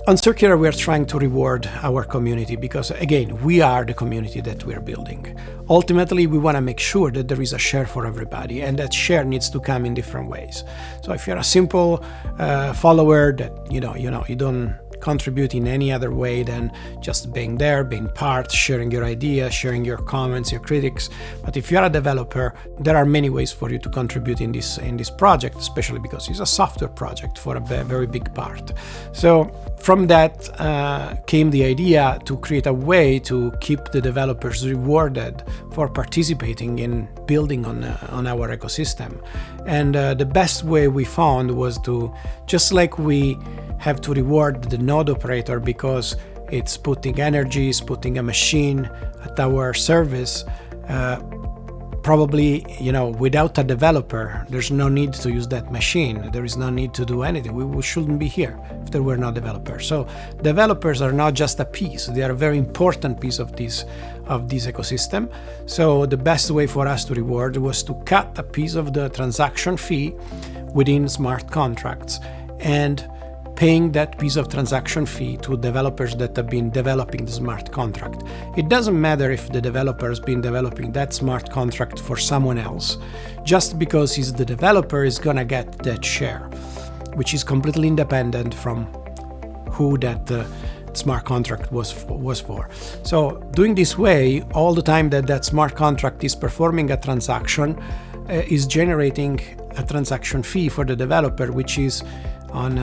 On Circular, we are trying to reward our community because, again, we are the community that we're building. Ultimately, we want to make sure that there is a share for everybody, and that share needs to come in different ways. So if you're a simple follower that you don't contribute in any other way than just being there, being part, sharing your ideas, sharing your comments, your critics. But if you're a developer, there are many ways for you to contribute in this project, especially because it's a software project for a very big part. So from that came the idea to create a way to keep the developers rewarded for participating in building on our ecosystem. And the best way we found was to, just like we have to reward the node operator because it's putting energy, it's putting a machine at our service, probably, without a developer, there's no need to use that machine. There is no need to do anything. We shouldn't be here if there were no developers. So developers are not just a piece. They are a very important piece of this ecosystem. So the best way for us to reward was to cut a piece of the transaction fee within smart contracts and paying that piece of transaction fee to developers that have been developing the smart contract. It doesn't matter if the developer has been developing that smart contract for someone else. Just because he's the developer is gonna get that share, which is completely independent from who that smart contract was for. So doing this way, all the time that smart contract is performing a transaction, is generating a transaction fee for the developer, which is on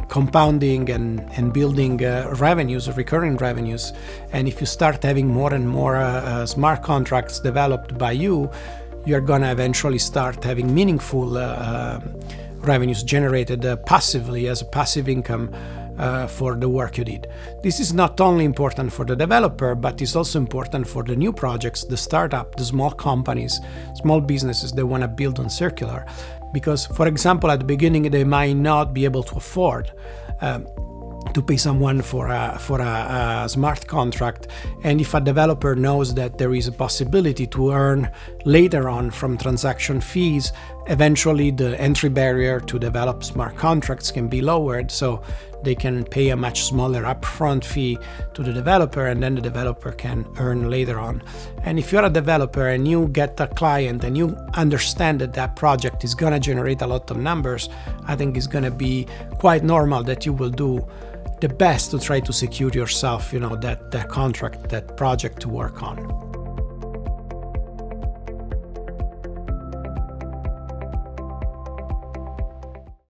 compounding and building revenues, recurring revenues. And if you start having more and more smart contracts developed by you, you're gonna eventually start having meaningful revenues generated passively as a passive income for the work you did. This is not only important for the developer, but it's also important for the new projects, the startup, the small companies, small businesses that want to build on Circular. Because, for example, at the beginning, they might not be able to afford to pay someone for a smart contract. And if a developer knows that there is a possibility to earn later on from transaction fees, eventually the entry barrier to develop smart contracts can be lowered, so they can pay a much smaller upfront fee to the developer, and then the developer can earn later on. And if you're a developer and you get a client and you understand that project is going to generate a lot of numbers, I think it's going to be quite normal that you will do the best to try to secure yourself, that contract, that project to work on.